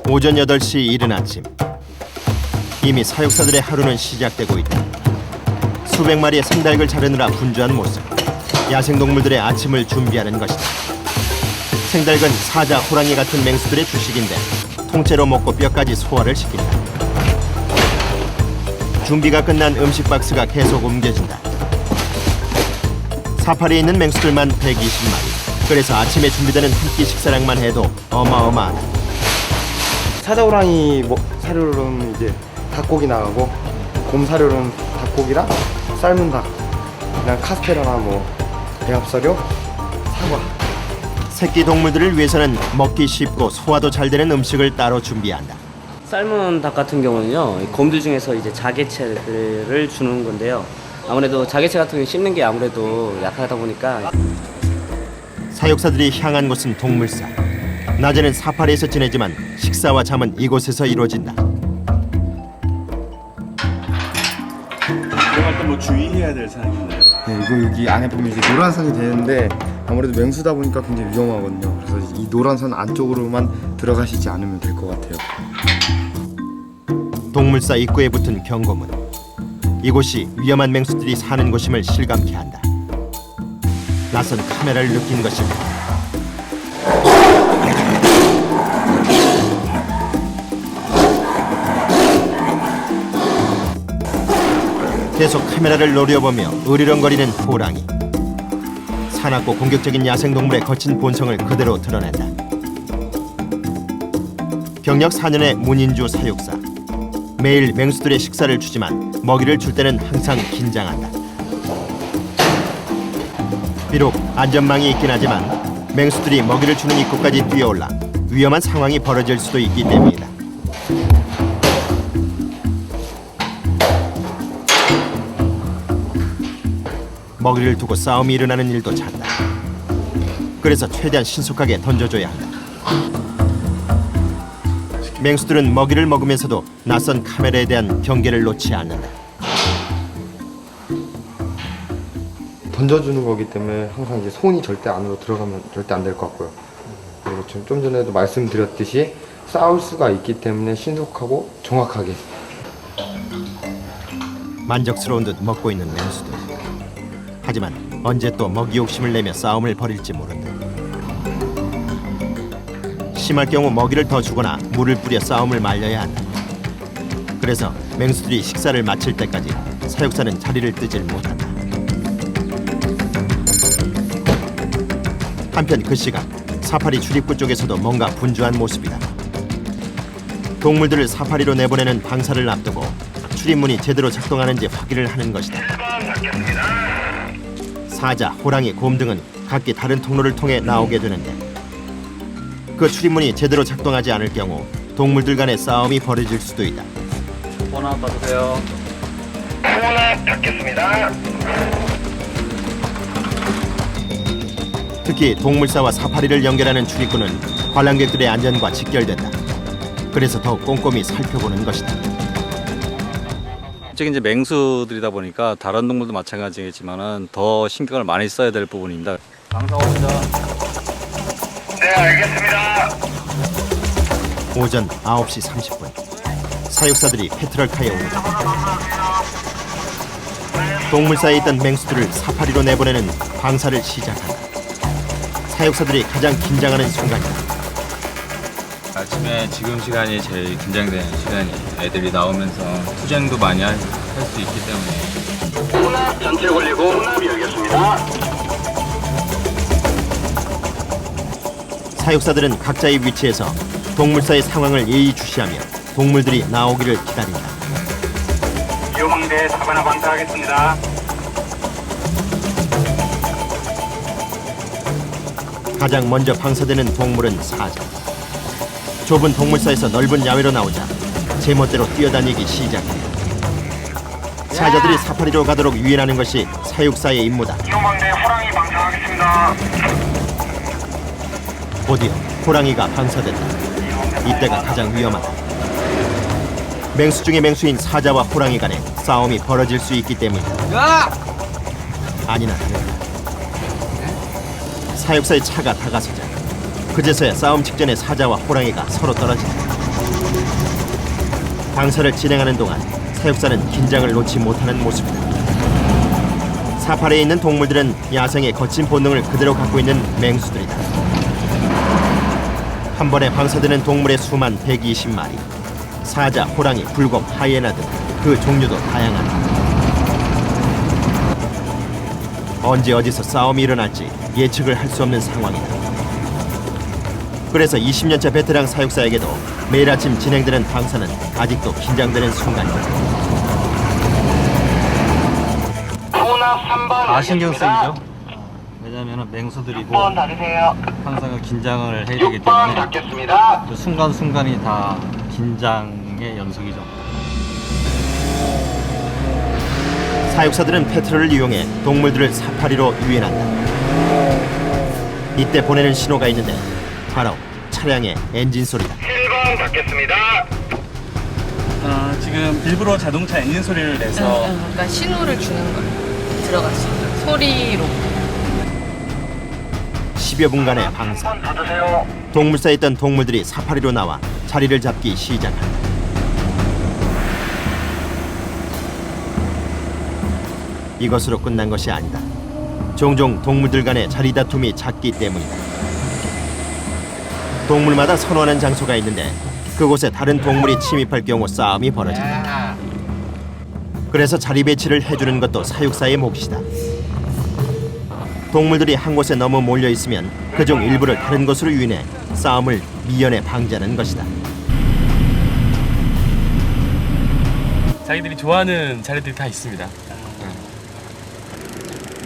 오전 8시 이른 아침. 이미 사육사들의 하루는 시작되고 있다. 수백 마리의 생닭을 자르느라 분주한 모습. 야생동물들의 아침을 준비하는 것이다. 생닭은 사자, 호랑이 같은 맹수들의 주식인데 통째로 먹고 뼈까지 소화를 시킨다. 준비가 끝난 음식 박스가 계속 옮겨진다. 사파리에 있는 맹수들만 120마리. 그래서 아침에 준비되는 한 끼 식사량만 해도 어마어마하다. 사자호랑이 사료로는 이제 닭고기 나가고, 곰 사료로는 닭고기랑 삶은 닭, 그냥 카스테라나 배합사료, 사과. 새끼 동물들을 위해서는 먹기 쉽고 소화도 잘 되는 음식을 따로 준비한다. 삶은 닭 같은 경우는요, 곰들 중에서 이제 자개체를 주는 건데요. 아무래도 자개체 같은 경우 씹는 게 아무래도 약하다 보니까. 사육사들이 향한 곳은 동물사. 낮에는 사파리에서 지내지만 식사와 잠은 이곳에서 이루어진다. 들어갈 때 주의해야 될 사항이 있나요? 네, 이거 여기 안에 보면 이제 노란 선이 되는데 아무래도 맹수다 보니까 굉장히 위험하거든요. 그래서 이 노란 선 안쪽으로만 들어가시지 않으면 될 것 같아요. 동물사 입구에 붙은 경고문. 이곳이 위험한 맹수들이 사는 곳임을 실감케 한다. 낯선 카메라를 느낀 것입니다. 계속 카메라를 노려보며 으르렁거리는 호랑이. 사납고 공격적인 야생동물의 거친 본성을 그대로 드러낸다. 경력 4년의 문인주 사육사. 매일 맹수들의 식사를 주지만 먹이를 줄 때는 항상 긴장한다. 비록 안전망이 있긴 하지만 맹수들이 먹이를 주는 입구까지 뛰어올라 위험한 상황이 벌어질 수도 있기 때문이다. 먹이를 두고 싸움이 일어나는 일도 잦다. 그래서 최대한 신속하게 던져줘야 한다. 맹수들은 먹이를 먹으면서도 낯선 카메라에 대한 경계를 놓지 않는다. 던져주는 거기 때문에 항상 이제 손이 절대 안으로 들어가면 절대 안 될 것 같고요. 그리고 좀 전에도 말씀드렸듯이 싸울 수가 있기 때문에 신속하고 정확하게. 만족스러운 듯 먹고 있는 맹수들. 하지만 언제 또 먹이 욕심을 내며 싸움을 벌일지 모른다. 심할 경우 먹이를 더 주거나 물을 뿌려 싸움을 말려야 한다. 그래서 맹수들이 식사를 마칠 때까지 사육사는 자리를 뜨질 못한다. 한편 그 시간 사파리 출입구 쪽에서도 뭔가 분주한 모습이다. 동물들을 사파리로 내보내는 방사를 앞두고 출입문이 제대로 작동하는지 확인을 하는 것이다. 사자, 호랑이, 곰 등은 각기 다른 통로를 통해 나오게 되는데 그 출입문이 제대로 작동하지 않을 경우 동물들 간의 싸움이 벌어질 수도 있다. 번호 받으세요. 번호 받겠습니다. 특히 동물사와 사파리를 연결하는 출입구는 관람객들의 안전과 직결된다. 그래서 더욱 꼼꼼히 살펴보는 것이다. 특히 이제 맹수들이다 보니까 다른 동물도 마찬가지겠지만은 더 신경을 많이 써야 될 부분입니다. 방사 오시죠. 네, 알겠습니다. 오전 9시 30분 사육사들이 페트롤카에 오르다 동물사에 있던 맹수들을 사파리로 내보내는 방사를 시작한다. 사육사들이 가장 긴장하는 순간이다. 아침에 지금 시간이 제일 긴장되는 시간이에요. 애들이 나오면서 투쟁도 많이 할 수 있기 때문에. 하나 전체 걸리고 문 열겠습니다. 사육사들은 각자의 위치에서 동물사의 상황을 예의주시하며 동물들이 나오기를 기다린다. 요망대 사바나 방사하겠습니다. 가장 먼저 방사되는 동물은 사자. 좁은 동물사에서 넓은 야외로 나오자 제멋대로 뛰어다니기 시작해. 사자들이 사파리로 가도록 유인하는 것이 사육사의 임무다. 요망대 호랑이 방사하겠습니다. 곧이어 호랑이가 방사된다. 이때가 가장 위험하다. 맹수 중의 맹수인 사자와 호랑이 간에 싸움이 벌어질 수 있기 때문이다. 아니나 다를까. 사육사의 차가 다가서자 그제서야 싸움 직전에 사자와 호랑이가 서로 떨어진다. 방사를 진행하는 동안 사육사는 긴장을 놓지 못하는 모습이다. 사파리에 있는 동물들은 야생의 거친 본능을 그대로 갖고 있는 맹수들이다. 한 번에 방사되는 동물의 수만 120마리. 사자, 호랑이, 불곰, 하이에나 등 그 종류도 다양하다. 언제 어디서 싸움이 일어날지 예측을 할 수 없는 상황이다. 그래서 20년차 베테랑 사육사에게도 매일 아침 진행되는 방사는 아직도 긴장되는 순간이다. 코너 3번 다 신경 쓰이죠. 왜냐하면 맹수들이고 6번 닫으세요. 항상 긴장을 해야 되기 6번 때문에 닫겠습니다. 그 순간순간이 다 긴장의 연속이죠. 사육사들은 페트롤을 이용해 동물들을 사파리로 유인한다. 이때 보내는 신호가 있는데 바로 차량의 엔진 소리다. 7번 닫겠습니다. 지금 일부러 자동차 엔진 소리를 내서 그러니까 신호를 주는 거예요. 들어갔습니다. 소리로. 10여 분간의 방사. 7번 닫으세요. 동물사에 있던 동물들이 사파리로 나와 자리를 잡기 시작한다. 이것으로 끝난 것이 아니다. 종종 동물들 간의 자리 다툼이 잦기 때문이다. 동물마다 선호하는 장소가 있는데 그곳에 다른 동물이 침입할 경우 싸움이 벌어진다. 그래서 자리 배치를 해주는 것도 사육사의 몫이다. 동물들이 한 곳에 너무 몰려 있으면 그중 일부를 다른 곳으로 유인해 싸움을 미연에 방지하는 것이다. 자기들이 좋아하는 자리들이 다 있습니다.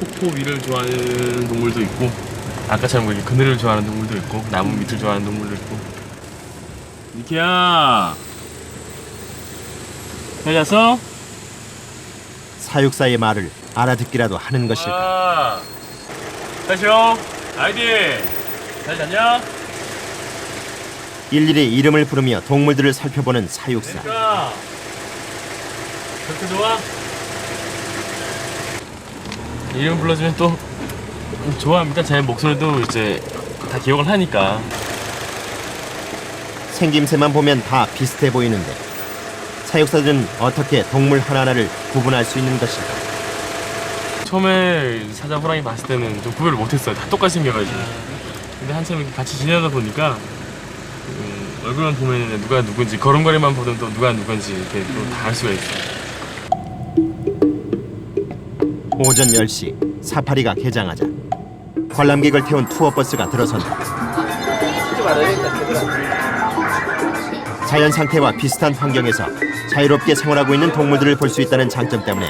폭포 위를 좋아하는 동물도 있고, 아까처럼 이렇게 그늘을 좋아하는 동물도 있고, 나무 밑을 좋아하는 동물도 있고. 니키야, 잘 잤어? 사육사의 말을 알아듣기라도 하는 것일까? 잘 쉬어. 아이디, 잘 잤냐? 일일이 이름을 부르며 동물들을 살펴보는 사육사. 니키야, 그렇게 좋아? 이름 불러주면 또 좋아합니다. 제 목소리도 이제 다 기억을 하니까. 생김새만 보면 다 비슷해 보이는데 사육사들은 어떻게 동물 하나하나를 구분할 수 있는 것일까? 처음에 사자 호랑이 봤을 때는 좀 구별을 못했어요. 다 똑같이 생겨가지고. 근데 한참 이렇게 같이 지내다 보니까 얼굴만 보면 누가 누군지, 걸음걸이만 보면 또 누가 누군지 이렇게 또 다 알 수가 있어요. 오전 10시 사파리가 개장하자 관람객을 태운 투어버스가 들어선다. 자연 상태와 비슷한 환경에서 자유롭게 생활하고 있는 동물들을 볼 수 있다는 장점 때문에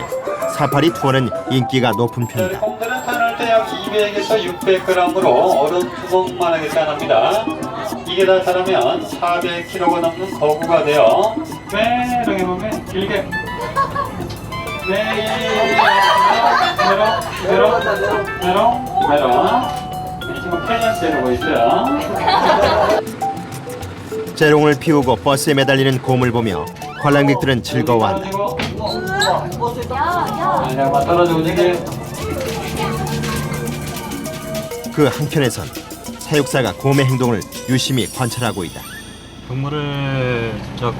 사파리 투어는 인기가 높은 편이다. 콩들은 타는 대약 200에서 600g으로 얼음 구멍만하게 짜납니다. 이게 다 자라면 400kg가 넘는 거구가 돼요. 이렇게 보면 길게 지금 캐년 재르고 있어요. 재롱을 피우고 버스에 매달리는 곰을 보며 관람객들은 즐거워한다. 그 한편에선 사육사가 곰의 행동을 유심히 관찰하고 있다. 동물을 직접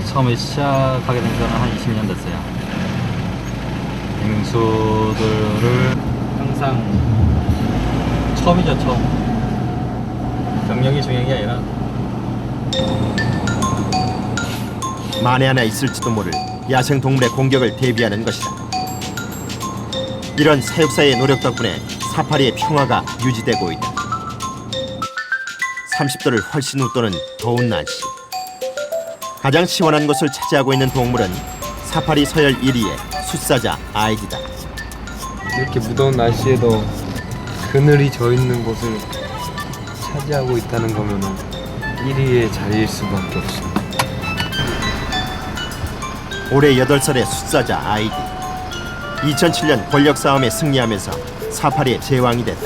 처음에 시작하게 된 거는 한 20년 됐어요. 맹수들을 항상 처음이죠, 처음. 경력이 중요한 게 아니라 만에 하나 있을지도 모를 야생 동물의 공격을 대비하는 것이다. 이런 사육사의 노력 덕분에 사파리의 평화가 유지되고 있다. 30도를 훨씬 웃도는 더운 날씨. 가장 시원한 곳을 차지하고 있는 동물은 사파리 서열 1위의 숫사자 아이디다. 이렇게 무더운 날씨에도 그늘이 져 있는 곳을 차지하고 있다는 거면은 1위의 자리일 수밖에 없습니다. 올해 8살의 숫사자 아이디. 2007년 권력 싸움에 승리하면서 사파리의 제왕이 됐다.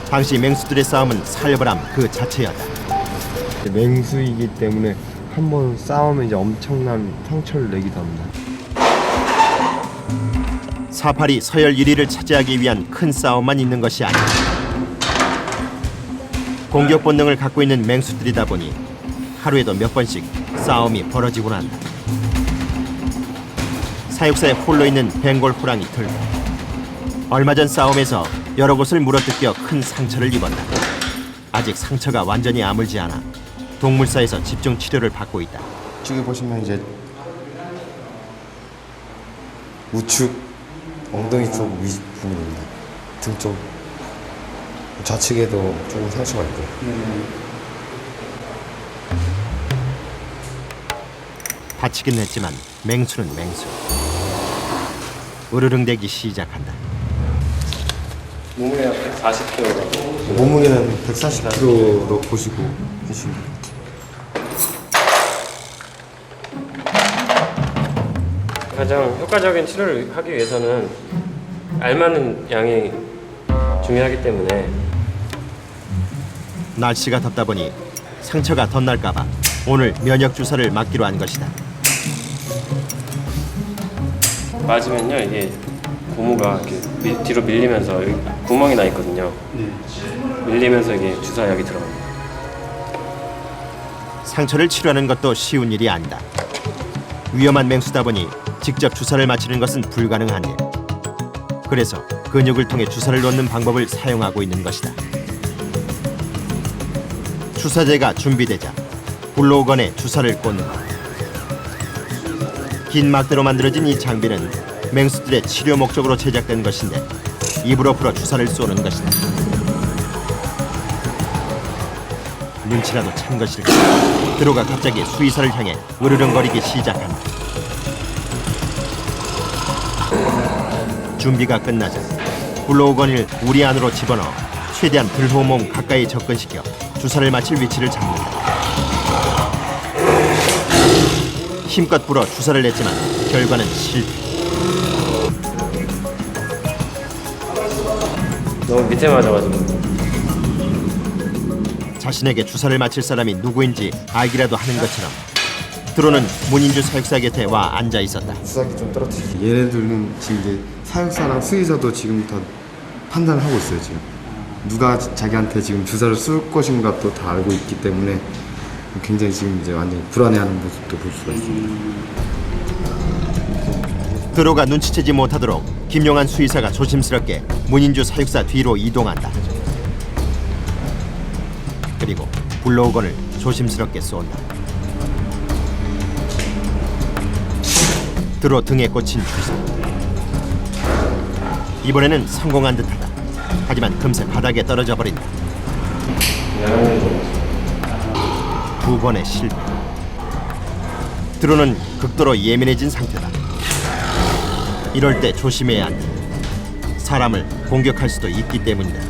당시 맹수들의 싸움은 살벌함 그 자체였다. 맹수이기 때문에 한번 싸우면 이제 엄청난 상처를 내기도 합니다. 사파리 서열 1위를 차지하기 위한 큰 싸움만 있는 것이 아니다. 공격 본능을 갖고 있는 맹수들이다 보니 하루에도 몇 번씩 싸움이 벌어지곤 한다. 사육사에 홀로 있는 벵골 호랑이 털보. 얼마 전 싸움에서 여러 곳을 물어뜯겨 큰 상처를 입었다. 아직 상처가 완전히 아물지 않아 동물사에서 집중 치료를 받고 있다. 이쪽에 보시면 이제 우측 엉덩이 쪽 부분입니다. 등 쪽 좌측에도 조금 상처가 있고요. 다치긴 했지만 맹수는 맹수. 으르릉대기 시작한다. 몸무게가 140kg라고. 몸무게는 140kg로 보시고 계시면 됩니다. 가장 효과적인 치료를 하기 위해서는 알맞는 양이 중요하기 때문에 날씨가 덥다 보니 상처가 덧날까봐 오늘 면역 주사를 맞기로 한 것이다. 맞으면요 이게 고무가 이렇게 뒤로 밀리면서 여기 구멍이 나 있거든요. 밀리면서 이게 주사약이 들어갑니다. 상처를 치료하는 것도 쉬운 일이 아니다. 위험한 맹수다 보니 직접 주사를 맞히는 것은 불가능한 일. 그래서 근육을 통해 주사를 놓는 방법을 사용하고 있는 것이다. 주사제가 준비되자 블로우건에 주사를 꽂는 것. 긴 막대로 만들어진 이 장비는 맹수들의 치료 목적으로 제작된 것인데 입으로 풀어 주사를 쏘는 것이다. 눈치라도 찬 것일까? 드로가 갑자기 수의사를 향해 으르렁거리기 시작한다. 준비가 끝나자 블로우건을 우리 안으로 집어넣어 최대한 들호 몸 가까이 접근시켜 주사를 맞힐 위치를 잡는다. 힘껏 불어 주사를 냈지만 결과는 실패. 너무 밑에 맞아가지고 자신에게 주사를 맞힐 사람이 누구인지 알기라도 하는 것처럼 드로는 문인주 사육사 곁에 와 앉아 있었다. 주사기 좀 떨어뜨리기. 얘네들은 지금 이제 사육사랑 수의사도 지금 다 판단을 하고 있어요. 지금 누가 자기한테 지금 주사를 쏠 것인가 또 다 알고 있기 때문에 굉장히 지금 이제 완전히 불안해하는 모습도 볼 수가 있습니다. 드로가 눈치채지 못하도록 김용한 수의사가 조심스럽게 문인주 사육사 뒤로 이동한다. 그리고 블로우건을 조심스럽게 쏜다. 드로 등에 꽂힌 주사. 이번에는 성공한 듯하다. 하지만 금세 바닥에 떨어져 버린다. 두 번의 실패. 드로는 극도로 예민해진 상태다. 이럴 때 조심해야 한다. 사람을 공격할 수도 있기 때문이다.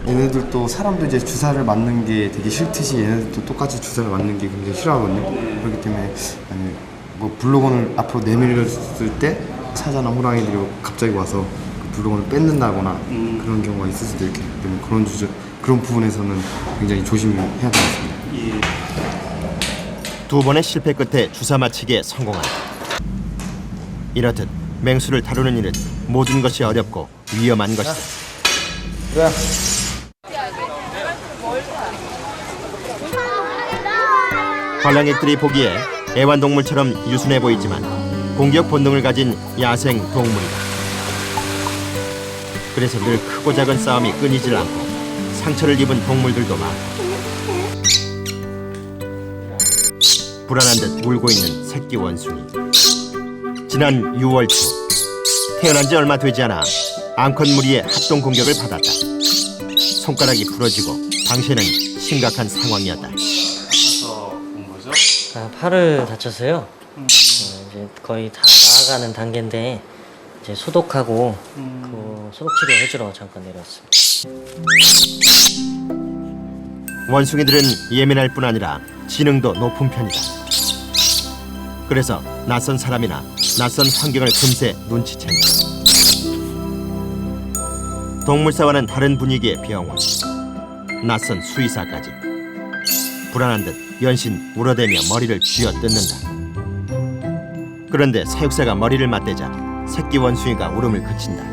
얘네들도 사람도 이제 주사를 맞는 게 되게 싫듯이 얘네들도 똑같이 주사를 맞는 게 굉장히 싫어하거든요. 그렇기 때문에 뭐 블로건을 앞으로 내밀었을 때 사자나 호랑이들이 갑자기 와서 그 블로건을 뺏는다거나 그런 경우가 있을 수도 있기 때문에 그런 부분에서는 굉장히 조심해야 되겠습니다. 두 번의 실패 끝에 주사 맞히기에 성공한다. 이렇듯 맹수를 다루는 일은 모든 것이 어렵고 위험한 것이다. 그래. 관람객들이 보기에 애완동물처럼 유순해 보이지만 공격 본능을 가진 야생 동물이다. 그래서 늘 크고 작은 싸움이 끊이질 않고 상처를 입은 동물들도 많고 불안한 듯 울고 있는 새끼 원숭이. 지난 6월 초 태어난 지 얼마 되지 않아 암컷 무리의 합동 공격을 받았다. 손가락이 부러지고 당시에는 심각한 상황이었다. 팔을 다쳐서요. 이제 거의 다 나아가는 단계인데 이제 소독하고 그 소독 치료 해주러 잠깐 내려왔습니다. 원숭이들은 예민할 뿐 아니라 지능도 높은 편이다. 그래서 낯선 사람이나 낯선 환경을 금세 눈치챈다. 동물사와는 다른 분위기의 병원, 낯선 수의사까지. 불안한 듯 연신 울어대며 머리를 쥐어뜯는다. 그런데 사육사가 머리를 맞대자 새끼 원숭이가 울음을 그친다.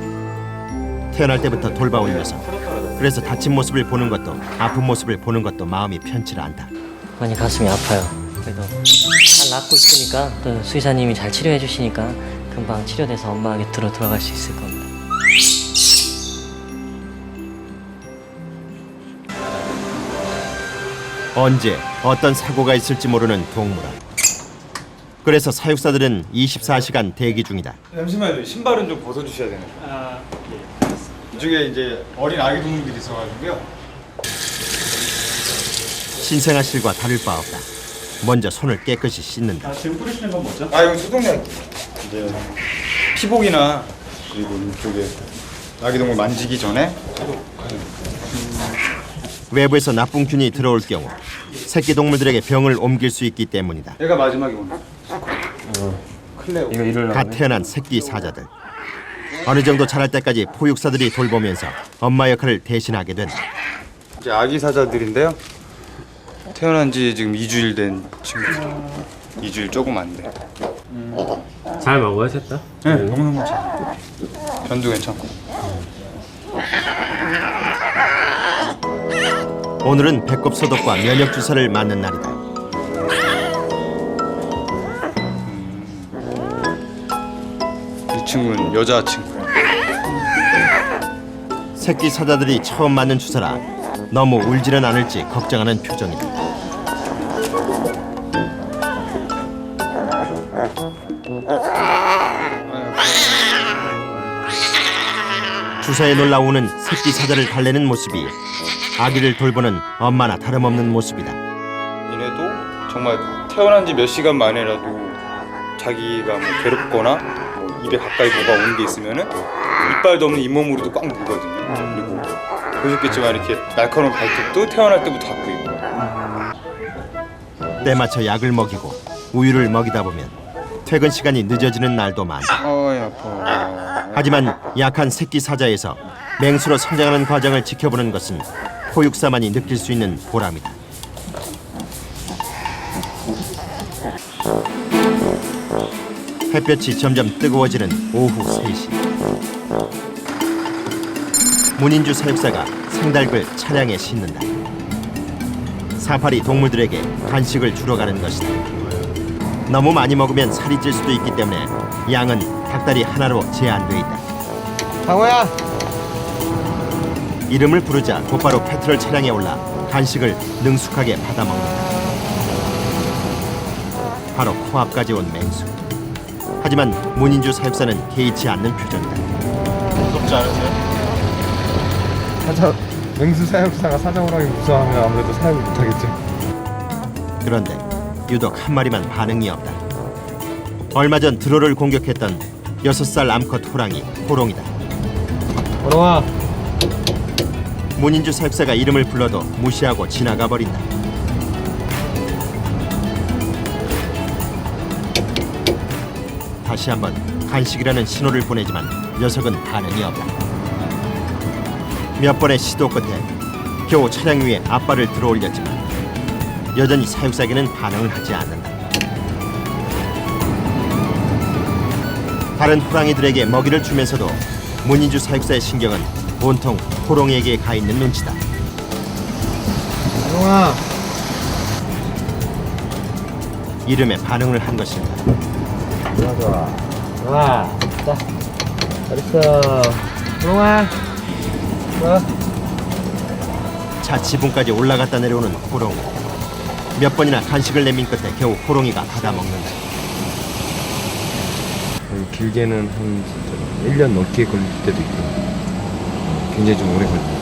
태어날 때부터 돌봐온 녀석. 그래서 다친 모습을 보는 것도 아픈 모습을 보는 것도 마음이 편치 않다. 많이 가슴이 아파요. 그래도 잘 낫고 있으니까 또 수의사님이 잘 치료해 주시니까 금방 치료돼서 엄마 곁으로 돌아갈 수 있을 겁니다. 언제 어떤 사고가 있을지 모르는 동물원. 그래서 사육사들은 24시간 대기 중이다. 잠시만요. 신발은 좀 벗어주셔야 되는 거예요. 이쪽에 이제 어린 아기 동물들이 있어가지고요. 신생아실과 다를 바 없다. 먼저 손을 깨끗이 씻는다. 지금 뿌리시는 건 뭐죠? 이건 소독약. 이제 피복이나 그리고 이쪽에 아기 동물 만지기 전에 외부에서 나쁜 균이 들어올 경우 새끼 동물들에게 병을 옮길 수 있기 때문이다. 얘가 마지막에 오늘. 클레오. 갓 태어난 새끼 사자들. 어느 정도 자랄 때까지 포육사들이 돌보면서 엄마 역할을 대신하게 된다. 이제 아기 사자들인데요. 태어난 지 지금 2주일 된 친구들. 2주일 조금 안 돼. 잘 먹어요, 셋 다? 네, 너무너무 잘. 변도 괜찮고. 오늘은 배꼽 소독과 면역 주사를 맞는 날이다. 이 친구는 여자 친구. 새끼 사자들이 처음 맞는 주사라 너무 울지는 않을지 걱정하는 표정이다. 주사에 놀라우는 새끼 사자를 달래는 모습이 아기를 돌보는 엄마나 다름없는 모습이다. 얘네도 정말 태어난 지 몇 시간 만에라도 자기가 뭐 괴롭거나 뭐 입에 가까이 뭐가 오는 게 있으면은 이빨도 없는 잇몸으로도 꽉 물거든요. 그리고 보셨겠지만 이렇게 날카로운 발톱도 태어날 때부터 갖고 있고. 때 맞춰 약을 먹이고 우유를 먹이다 보면 퇴근 시간이 늦어지는 날도 많다. 아파. 하지만 약한 새끼 사자에서 맹수로 성장하는 과정을 지켜보는 것은 포육사만이 느낄 수 있는 보람이다. 햇볕이 점점 뜨거워지는 오후 3시. 문인주 사육사가 생닭을 차량에 싣는다. 사파리 동물들에게 간식을 주러 가는 것이다. 너무 많이 먹으면 살이 찔 수도 있기 때문에 양은 닭다리 하나로 제한돼 있다. 상호야. 이름을 부르자 곧바로 페트롤 차량에 올라 간식을 능숙하게 받아먹는다. 바로 코앞까지 온 맹수. 하지만 문인주 사육사는 개의치 않는 표정이다. 무섭지 않으세요? 맹수 사육사가 사자 호랑이 무서워하면 아무래도 사육을 못하겠죠. 그런데 유독 한 마리만 반응이 없다. 얼마 전 드로를 공격했던 6살 암컷 호랑이 호롱이다. 호롱아. 문인주 사육사가 이름을 불러도 무시하고 지나가 버린다. 다시 한번 간식이라는 신호를 보내지만 녀석은 반응이 없다. 몇 번의 시도 끝에 겨우 차량 위에 앞발을 들어올렸지만 여전히 사육사에게는 반응을 하지 않는다. 다른 호랑이들에게 먹이를 주면서도 문인주 사육사의 신경은 온통 호롱이에게 가 있는 눈치다. 호롱아. 이름에 반응을 한 것입니다. 좋아. 자, 잘했어. 호롱아. 좋아. 차 지붕까지 올라갔다 내려오는 호롱이. 몇 번이나 간식을 내민 끝에 겨우 호롱이가 받아먹는다. 길게는 한 1년 넘게 걸릴 때도 있고 굉장히 좀 오래 걸립니다.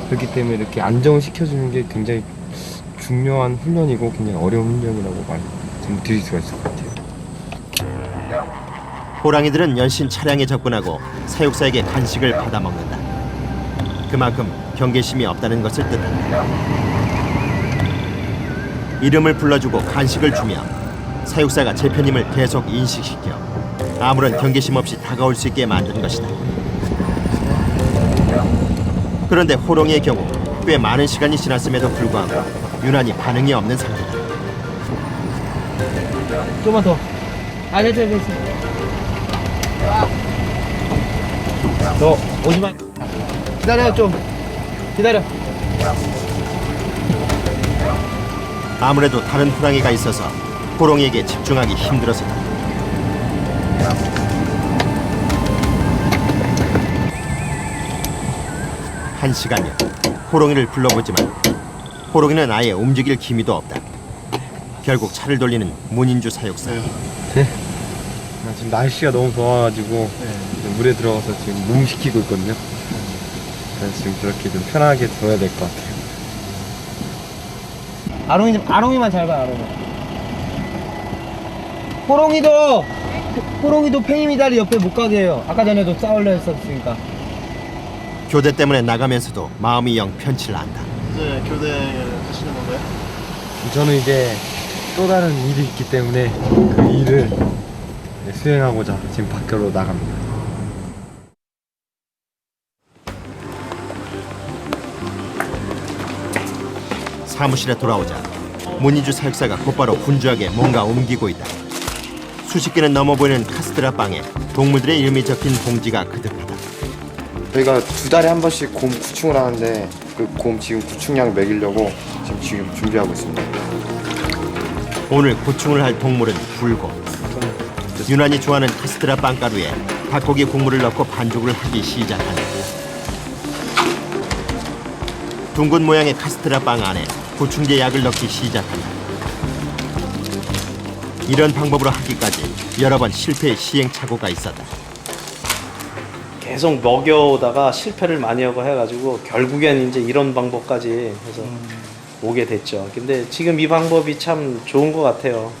그렇기 때문에 이렇게 안정을 시켜주는 게 굉장히 중요한 훈련이고 굉장히 어려운 훈련이라고 드릴 수가 있을 것 같아요. 호랑이들은 연신 차량에 접근하고 사육사에게 간식을 받아먹는다. 그만큼 경계심이 없다는 것을 뜻한다. 이름을 불러주고 간식을 주며 사육사가 제 편임을 계속 인식시켜 아무런 경계심 없이 다가올 수 있게 만든 것이다. 그런데 호롱이의 경우 꽤 많은 시간이 지났음에도 불구하고 유난히 반응이 없는 상태다. 좀만 더. 됐어. 너 오지 마. 기다려 좀. 기다려. 아무래도 다른 호랑이가 있어서 호롱이에게 집중하기 힘들어서다. 한 시간여 호롱이를 불러보지만 호롱이는 아예 움직일 기미도 없다. 결국 차를 돌리는 문인주 사육사. 지금 날씨가 너무 더워가지고 물에 들어가서 지금 몸 식히고 있거든요. 그래서 지금 저렇게 좀 편하게 둬야 될 것 같아요. 아롱이만 잘 봐, 아롱이. 호롱이도 팽이 다리 옆에 못 가게 해요. 아까 전에도 싸우려 했었으니까. 교대 때문에 나가면서도 마음이 영 편치를 않다. 이제 교대 하시는 건가요? 저는 이제 또 다른 일이 있기 때문에 그 일을 수행하고자 지금 밖으로 나갑니다. 사무실에 돌아오자 문인주 사육사가 곧바로 분주하게 뭔가 옮기고 있다. 수십 개는 넘어 보이는 카스테라 빵에 동물들의 이름이 적힌 봉지가 그득하다. 저희가 2달에 한 번씩 곰 구충을 하는데 그 곰 지금 구충량 먹이려고 지금 준비하고 있습니다. 오늘 고충을 할 동물은 불곰. 유난히 좋아하는 카스테라 빵가루에 닭고기 국물을 넣고 반죽을 하기 시작한다. 둥근 모양의 카스테라 빵 안에 고충제 약을 넣기 시작한다. 이런 방법으로 하기까지 여러 번 실패의 시행착오가 있었다. 계속 먹여오다가 실패를 많이 하고 해가지고 결국엔 이제 이런 방법까지 해서 오게 됐죠. 근데 지금 이 방법이 참 좋은 것 같아요.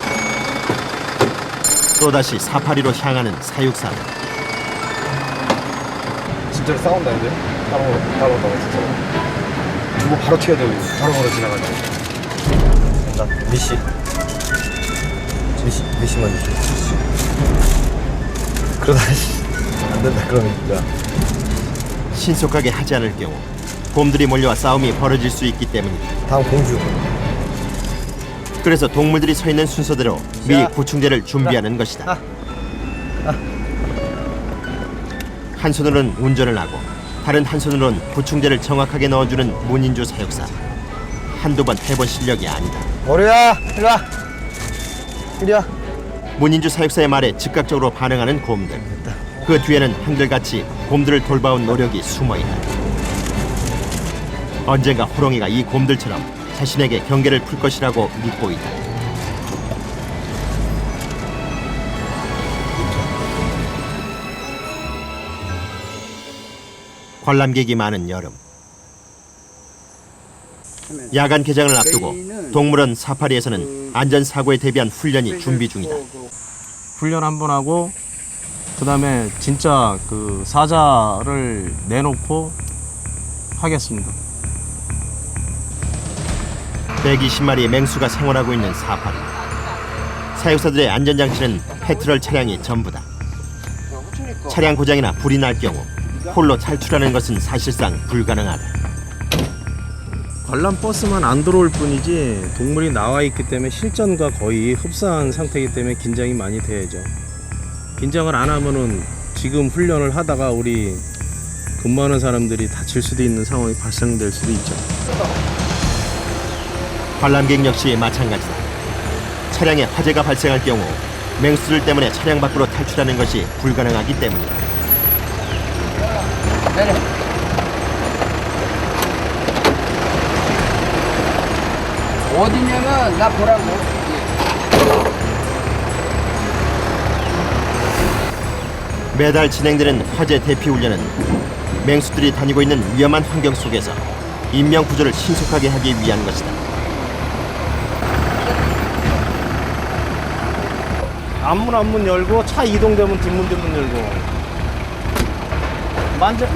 또다시 사파리로 향하는 사육사. 진짜로 싸운다 이제? 따라오다가 진짜로 두고 바로 튀어들고 바로 지나가자. 일단 미시만 주시. 그러다 안 된다 그러면 진짜. 신속하게 하지 않을 경우 곰들이 몰려와 싸움이 벌어질 수 있기 때문이다. 다음 공주. 그래서 동물들이 서 있는 순서대로 미리 고충제를 준비하는 것이다. 한 손으로는 운전을 하고 다른 한 손으로는 고충제를 정확하게 넣어주는 문인주 사육사. 한두 번 해본 실력이 아니다. 머리야, 이리 와. 이리 와. 문인주 사육사의 말에 즉각적으로 반응하는 곰들. 그 뒤에는 한결같이 곰들을 돌봐온 노력이 숨어있다. 언젠가 호롱이가 이 곰들처럼 자신에게 경계를 풀 것이라고 믿고 있다. 관람객이 많은 여름. 야간 개장을 앞두고 동물원 사파리에서는 안전사고에 대비한 훈련이 준비 중이다. 훈련 한번 하고 그다음에 진짜 그 사자를 내놓고 하겠습니다. 120마리의 맹수가 생활하고 있는 사파리. 사육사들의 안전장치는 페트롤 차량이 전부다. 차량 고장이나 불이 날 경우 홀로 탈출하는 것은 사실상 불가능하다. 관람 버스만 안 들어올 뿐이지 동물이 나와 있기 때문에 실전과 거의 흡사한 상태이기 때문에 긴장이 많이 돼야죠. 긴장을 안 하면은 지금 훈련을 하다가 우리 근무하는 사람들이 다칠 수도 있는 상황이 발생될 수도 있죠. 관람객 역시 마찬가지다. 차량에 화재가 발생할 경우 맹수들 때문에 차량 밖으로 탈출하는 것이 불가능하기 때문이다. 내려. 어디냐면 나 보라고. 매달 진행되는 화재 대피 훈련은 맹수들이 다니고 있는 위험한 환경 속에서 인명 구조를 신속하게 하기 위한 것이다. 앞문 열고 차 이동되면 뒷문 열고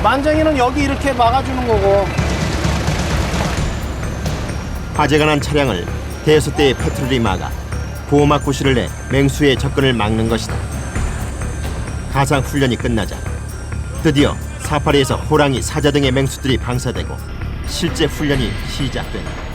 만장이는 여기 이렇게 막아주는 거고. 화재가 난 차량을 대여섯 대의 패트롤이 막아 보호막 구실을 내 맹수의 접근을 막는 것이다. 가상 훈련이 끝나자 드디어 사파리에서 호랑이, 사자 등의 맹수들이 방사되고 실제 훈련이 시작된다.